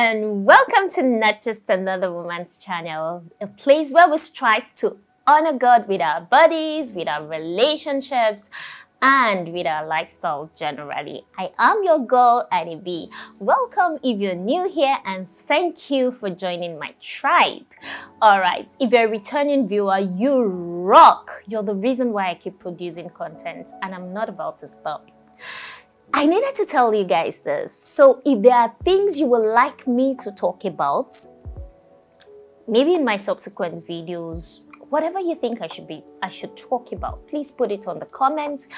and welcome to Not Just Another Woman's Channel, a place where we strive to honor God with our bodies, with our relationships, and with our lifestyle generally. I am your girl, Annie B. Welcome if you're new here, and thank you for joining my tribe. Alright, if you're a returning viewer, you rock. You're the reason why I keep producing content, and I'm not about to stop. I needed to tell you guys this. So if there are things you would like me to talk about, maybe in my subsequent videos, whatever you think I should talk about, please put it on the comments.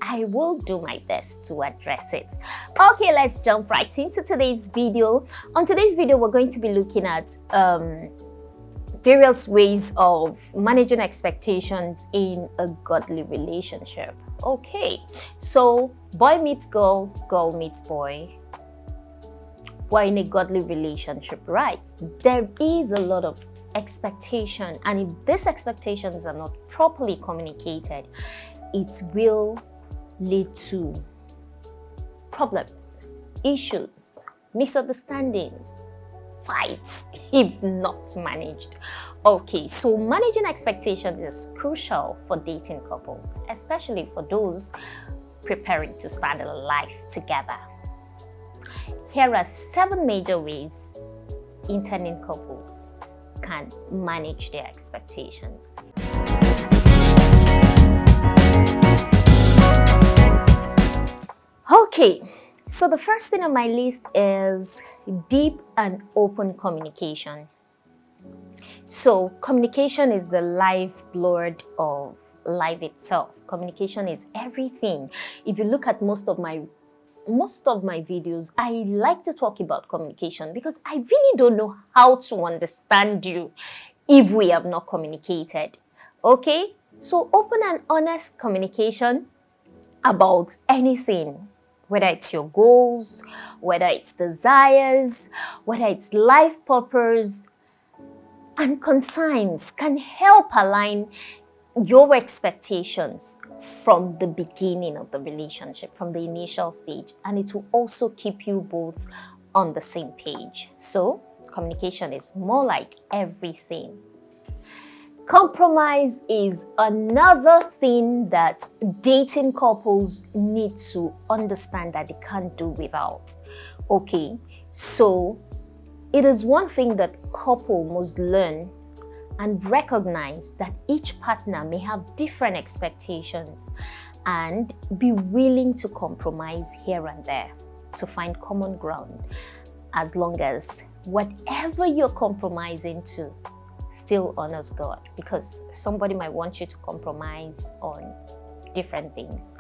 I will do my best to address it. Okay, let's jump right into today's video. On today's video, we're going to be looking at various ways of managing expectations in a godly relationship. Okay, so boy meets girl, girl meets boy. We're in a godly relationship, right? There is a lot of expectation, and if these expectations are not properly communicated, it will lead to problems, issues, misunderstandings, fights if not managed. Okay, so managing expectations is crucial for dating couples, especially for those preparing to start a life together. Here are 7 major ways intending couples can manage their expectations. Okay, so the first thing on my list is deep and open communication. So communication is the lifeblood of life itself. Communication is everything. If you look at most of my videos, I like to talk about communication because I really don't know how to understand you if we have not communicated. Okay, so open and honest communication about anything, whether it's your goals, whether it's desires, whether it's life purpose and concerns, can help align your expectations from the beginning of the relationship, from the initial stage, and it will also keep you both on the same page. So communication is more like everything. Compromise is another thing that dating couples need to understand that they can't do without. Okay, so it is one thing that couple must learn and recognize that each partner may have different expectations and be willing to compromise here and there to find common ground, as long as whatever you're compromising to still honors God, because somebody might want you to compromise on different things.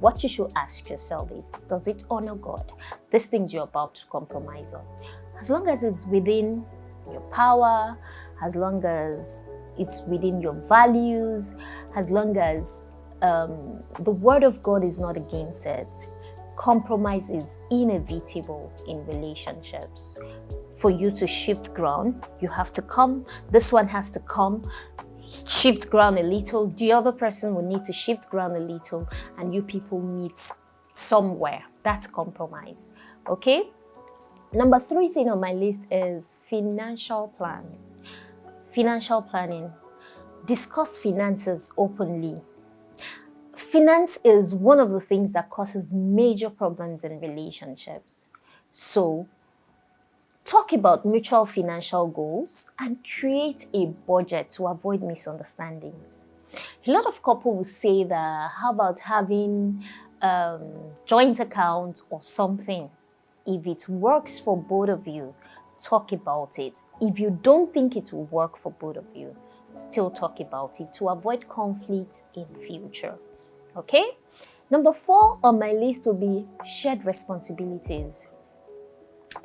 What you should ask yourself is, does it honor God? These things you're about to compromise on, as long as it's within your power, as long as it's within your values, as long as the word of God is not against it. Compromise is inevitable in relationships. For you to shift ground, you have to come. This one has to come, shift ground a little. The other person will need to shift ground a little, and you people meet somewhere. That's compromise. Okay? Number 3 thing on my list is financial planning. Financial planning. Discuss finances openly. Finance is one of the things that causes major problems in relationships. So, talk about mutual financial goals and create a budget to avoid misunderstandings. A lot of couples will say that, how about having joint account or something? If it works for both of you, talk about it. If you don't think it will work for both of you, still talk about it to avoid conflict in future. Okay? Number 4 on my list will be shared responsibilities.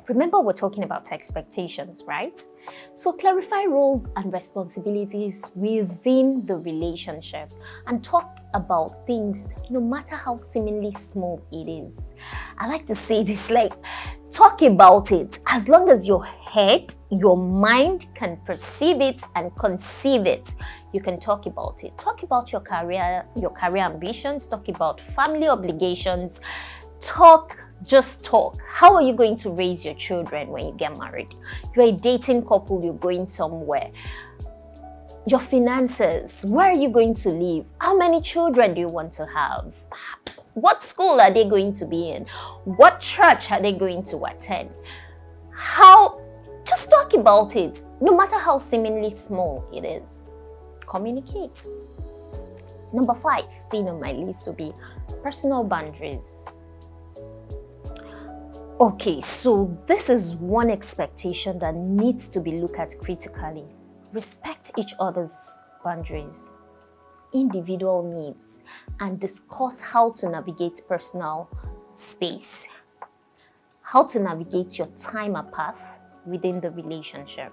Remember, we're talking about expectations, right? So clarify roles and responsibilities within the relationship and talk about things no matter how seemingly small it is. I like to say this, like, talk about it. As long as your head, your mind can perceive it and conceive it, you can talk about it. Talk about your career ambitions, talk about family obligations, talk Just talk. How are you going to raise your children when you get married? You're a dating couple, you're going somewhere. Your finances, where are you going to live? How many children do you want to have? What school are they going to be in? What church are they going to attend? Just talk about it, no matter how seemingly small it is. Communicate. Number 5 thing on my list will be personal boundaries. Okay, so this is one expectation that needs to be looked at critically. Respect each other's boundaries, individual needs, and discuss how to navigate personal space, how to navigate your time apart within the relationship.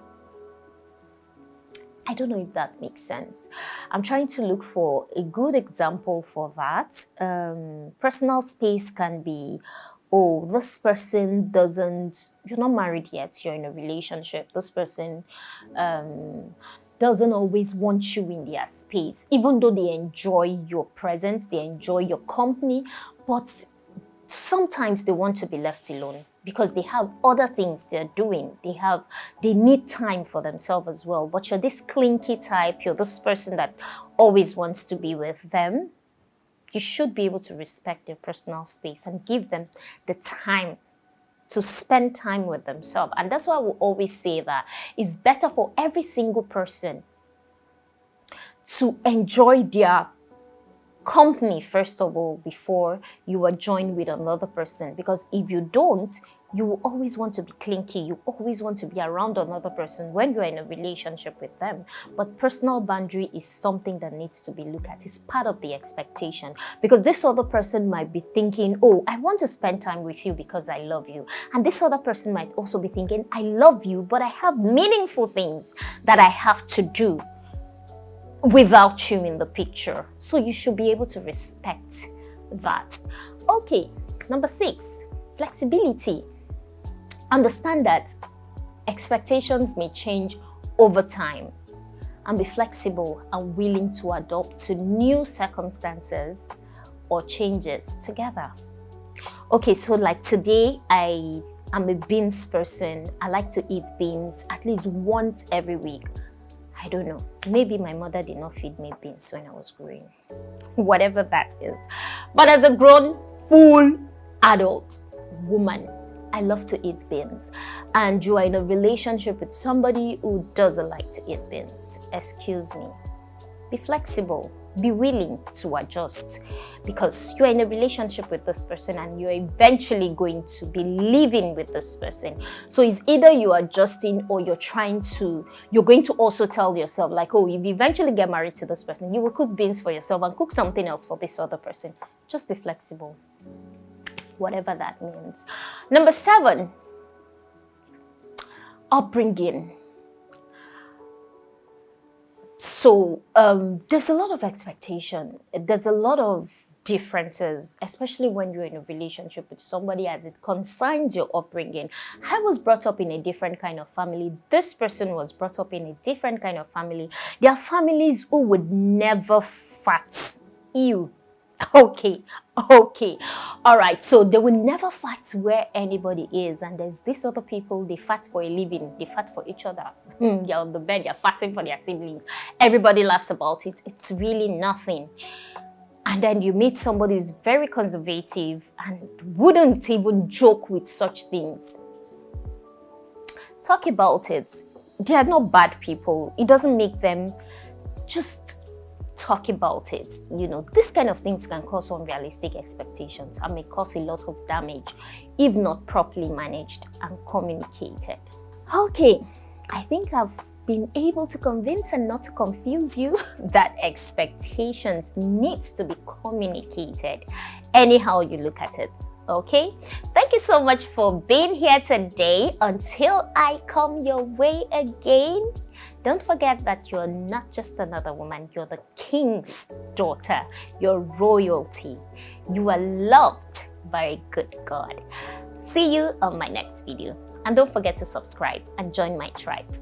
I don't know if that makes sense. I'm trying to look for a good example for that. Personal space can be, oh, this person you're not married yet, you're in a relationship. This person doesn't always want you in their space, even though they enjoy your presence, they enjoy your company, but sometimes they want to be left alone because they have other things they're doing. They need time for themselves as well. But you're this clinky type, you're this person that always wants to be with them. You should be able to respect their personal space and give them the time to spend time with themselves. And that's why I will always say that it's better for every single person to enjoy their company, first of all, before you are joined with another person. Because if you don't, you will always want to be clinky. You always want to be around another person when you're in a relationship with them. But personal boundary is something that needs to be looked at. It's part of the expectation. Because this other person might be thinking, oh, I want to spend time with you because I love you. And this other person might also be thinking, I love you, but I have meaningful things that I have to do without you in the picture. So you should be able to respect that. Okay, number 6, flexibility. Understand that expectations may change over time, and be flexible and willing to adapt to new circumstances or changes together. Okay, so like today, I am a beans person. I like to eat beans at least once every week. I don't know, maybe my mother did not feed me beans when I was growing, whatever that is. But as a grown, full adult woman, I love to eat beans. And you are in a relationship with somebody who doesn't like to eat beans. Excuse me. Be flexible. Be willing to adjust, because you're in a relationship with this person and you're eventually going to be living with this person. So it's either you're adjusting or you're going to also tell yourself like, oh, if you eventually get married to this person, you will cook beans for yourself and cook something else for this other person. Just be flexible, whatever that means. Number 7, upbringing. So there's a lot of expectation. There's a lot of differences, especially when you're in a relationship with somebody as it concerns your upbringing. I was brought up in a different kind of family. This person was brought up in a different kind of family. There are families who would never fat. Ew. Okay. All right. So they will never fight where anybody is. And there's these other people, they fight for a living. They fight for each other. They're on the bed, they're fighting for their siblings. Everybody laughs about it. It's really nothing. And then you meet somebody who's very conservative and wouldn't even joke with such things. Talk about it. They are not bad people. It doesn't make them. Just talk about it. This kind of things can cause unrealistic expectations and may cause a lot of damage if not properly managed and communicated. Okay, I think I've been able to convince and not to confuse you that expectations needs to be communicated anyhow you look at it. Okay, thank you so much for being here today. Until I come your way again, don't forget that you're not just another woman, you're the king's daughter, you're royalty. You are loved by a good God. See you on my next video. And don't forget to subscribe and join my tribe.